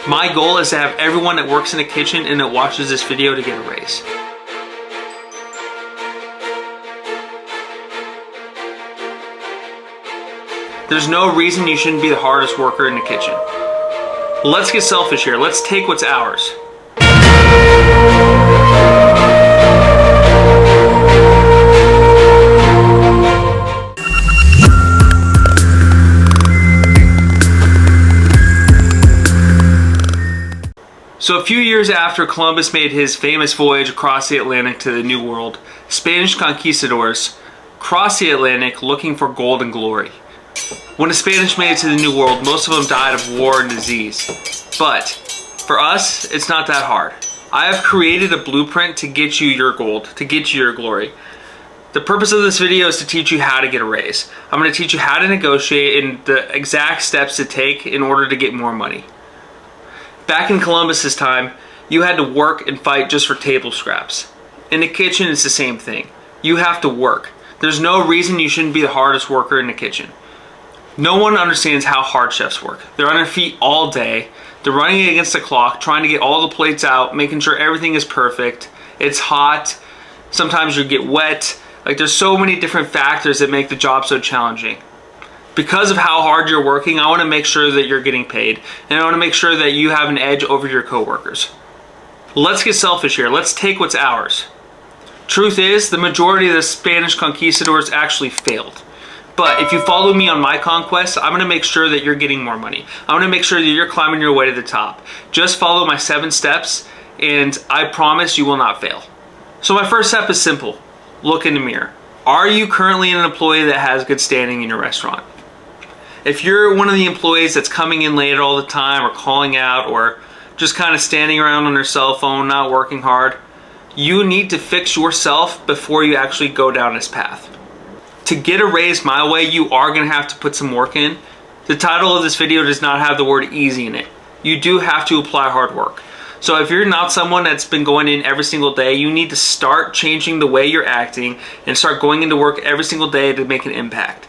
My goal is to have everyone that works in the kitchen and that watches this video to get a raise. There's no reason you shouldn't be the hardest worker in the kitchen. Let's get selfish here. Let's take what's ours. So a few years after Columbus made his famous voyage across the Atlantic to the New World, Spanish conquistadors crossed the Atlantic looking for gold and glory. When the Spanish made it to the New World, most of them died of war and disease. But for us, it's not that hard. I have created a blueprint to get you your gold, to get you your glory. The purpose of this video is to teach you how to get a raise. I'm going to teach you how to negotiate and the exact steps to take in order to get more money. Back in Columbus's time, you had to work and fight just for table scraps. In the kitchen, it's the same thing. You have to work. There's no reason you shouldn't be the hardest worker in the kitchen. No one understands how hard chefs work. They're on their feet all day. They're running against the clock, trying to get all the plates out, making sure everything is perfect. It's hot. Sometimes you get wet. Like, there's so many different factors that make the job so challenging. Because of how hard you're working, I want to make sure that you're getting paid, and I want to make sure that you have an edge over your coworkers. Let's get selfish here. Let's take what's ours. Truth is, the majority of the Spanish conquistadors actually failed. But if you follow me on my conquest, I'm going to make sure that you're getting more money. I'm going to make sure that you're climbing your way to the top. Just follow my 7 steps, and I promise you will not fail. So my first step is simple. Look in the mirror. Are you currently an employee that has good standing in your restaurant? If you're one of the employees that's coming in late all the time or calling out or just kind of standing around on their cell phone, not working hard, you need to fix yourself before you actually go down this path. To get a raise my way, you are going to have to put some work in. The title of this video does not have the word easy in it. You do have to apply hard work. So if you're not someone that's been going in every single day, you need to start changing the way you're acting and start going into work every single day to make an impact.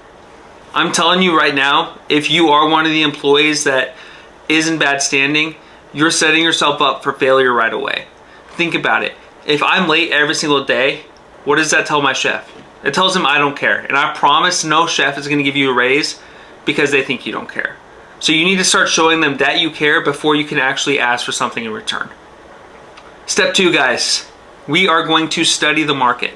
I'm telling you right now, if you are one of the employees that is in bad standing, you're setting yourself up for failure right away. Think about it. If I'm late every single day, what does that tell my chef? It tells him I don't care. And I promise no chef is going to give you a raise because they think you don't care. So you need to start showing them that you care before you can actually ask for something in return. Step 2, guys. We are going to study the market.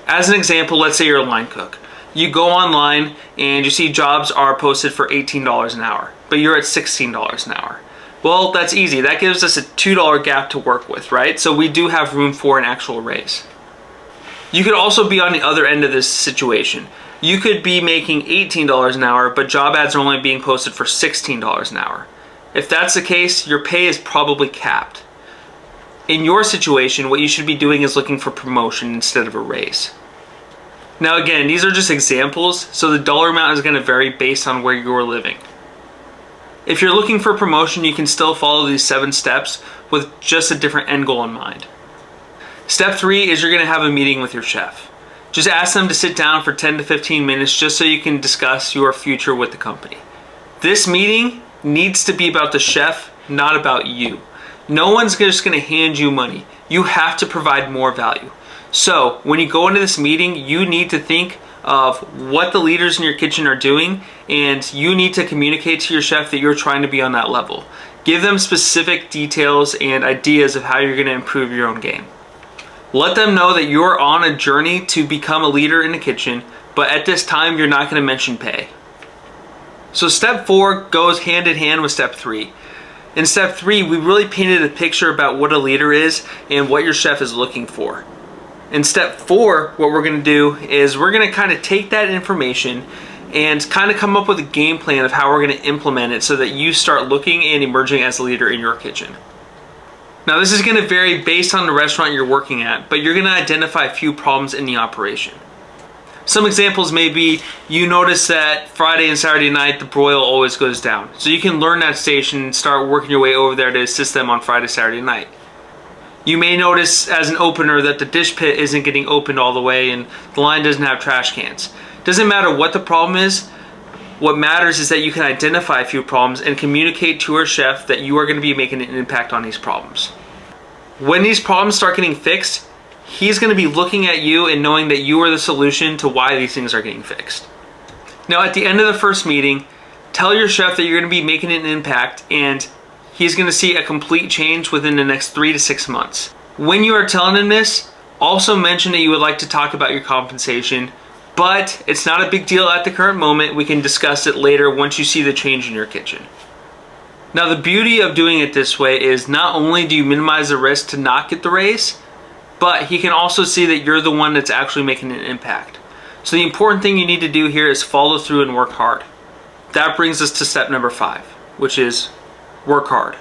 As an example, let's say you're a line cook. You go online and you see jobs are posted for $18 an hour, but you're at $16 an hour. Well, that's easy. That gives us a $2 gap to work with, right? So we do have room for an actual raise. You could also be on the other end of this situation. You could be making $18 an hour, but job ads are only being posted for $16 an hour. If that's the case, your pay is probably capped. In your situation, what you should be doing is looking for promotion instead of a raise. Now again, these are just examples, so the dollar amount is going to vary based on where you're living. If you're looking for promotion, you can still follow these 7 steps with just a different end goal in mind. Step 3 is you're going to have a meeting with your chef. Just ask them to sit down for 10 to 15 minutes just so you can discuss your future with the company. This meeting needs to be about the chef, not about you. No one's just going to hand you money. You have to provide more value. So when you go into this meeting, you need to think of what the leaders in your kitchen are doing, and you need to communicate to your chef that you're trying to be on that level. Give them specific details and ideas of how you're going to improve your own game. Let them know that you're on a journey to become a leader in the kitchen, but at this time you're not going to mention pay. So step 4 goes hand in hand with step 3. In step 3, we really painted a picture about what a leader is and what your chef is looking for. In step 4, what we're going to do is we're going to kind of take that information and kind of come up with a game plan of how we're going to implement it so that you start looking and emerging as a leader in your kitchen. Now this is going to vary based on the restaurant you're working at, but you're going to identify a few problems in the operation. Some examples may be you notice that Friday and Saturday night the broil always goes down. So you can learn that station and start working your way over there to assist them on Friday, Saturday night. You may notice as an opener that the dish pit isn't getting opened all the way and the line doesn't have trash cans. Doesn't matter what the problem is, What matters is that you can identify a few problems and communicate to your chef that you are going to be making an impact on these problems. When these problems start getting fixed, he's going to be looking at you and knowing that you are the solution to why these things are getting fixed. Now, at the end of the first meeting, tell your chef that you're going to be making an impact and he's going to see a complete change within the next 3 to 6 months. When you are telling him this, also mention that you would like to talk about your compensation, but it's not a big deal at the current moment. We can discuss it later once you see the change in your kitchen. Now, the beauty of doing it this way is not only do you minimize the risk to not get the raise, but he can also see that you're the one that's actually making an impact. So the important thing you need to do here is follow through and work hard. That brings us to step number 5, which is work hard.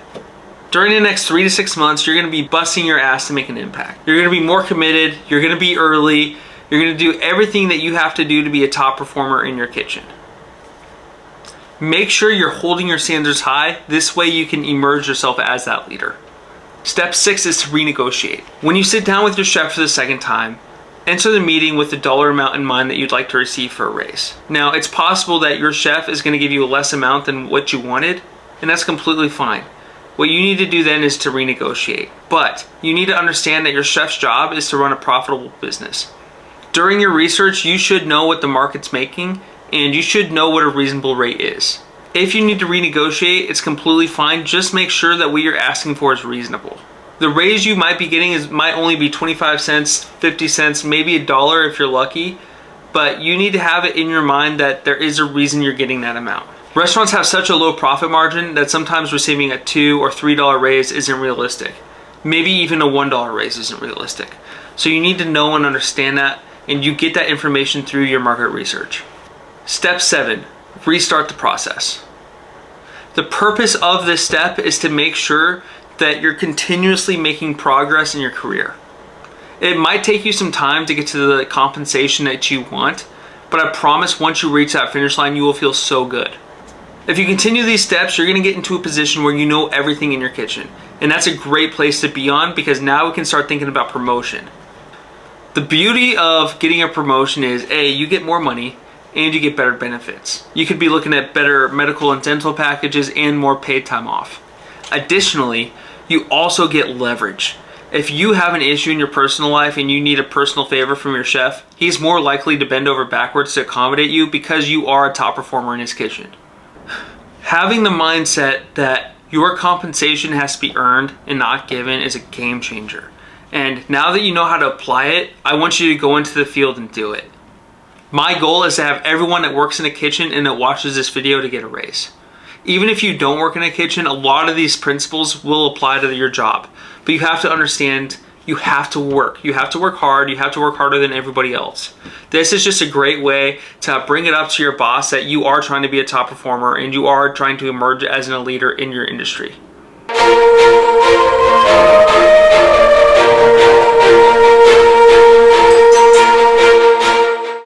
During the next 3 to 6 months, you're going to be busting your ass to make an impact. You're going to be more committed, you're going to be early, you're going to do everything that you have to do to be a top performer in your kitchen. Make sure you're holding your standards high. This way you can emerge yourself as that leader. Step 6 is to renegotiate. When you sit down with your chef for the second time, enter the meeting with the dollar amount in mind that you'd like to receive for a raise. Now, it's possible that your chef is going to give you a less amount than what you wanted, and that's completely fine. What you need to do then is to renegotiate. But you need to understand that your chef's job is to run a profitable business. During your research, you should know what the market's making, and you should know what a reasonable rate is. If you need to renegotiate, it's completely fine. Just make sure that what you're asking for is reasonable. The raise you might be getting might only be 25 cents, 50 cents, maybe $1 if you're lucky, but you need to have it in your mind that there is a reason you're getting that amount. Restaurants have such a low profit margin that sometimes receiving a $2 or $3 raise isn't realistic. Maybe even a $1 raise isn't realistic. So you need to know and understand that, and you get that information through your market research. Step 7, restart the process. The purpose of this step is to make sure that you're continuously making progress in your career. It might take you some time to get to the compensation that you want, but I promise once you reach that finish line, you will feel so good. If you continue these steps, you're going to get into a position where you know everything in your kitchen. And that's a great place to be on, because now we can start thinking about promotion. The beauty of getting a promotion is, A, you get more money and you get better benefits. You could be looking at better medical and dental packages and more paid time off. Additionally, you also get leverage. If you have an issue in your personal life and you need a personal favor from your chef, he's more likely to bend over backwards to accommodate you because you are a top performer in his kitchen. Having the mindset that your compensation has to be earned and not given is a game changer. And now that you know how to apply it, I want you to go into the field and do it. My goal is to have everyone that works in a kitchen and that watches this video to get a raise. Even if you don't work in a kitchen, a lot of these principles will apply to your job. But you have to understand, you have to work. You have to work hard. You have to work harder than everybody else. This is just a great way to bring it up to your boss that you are trying to be a top performer and you are trying to emerge as a leader in your industry.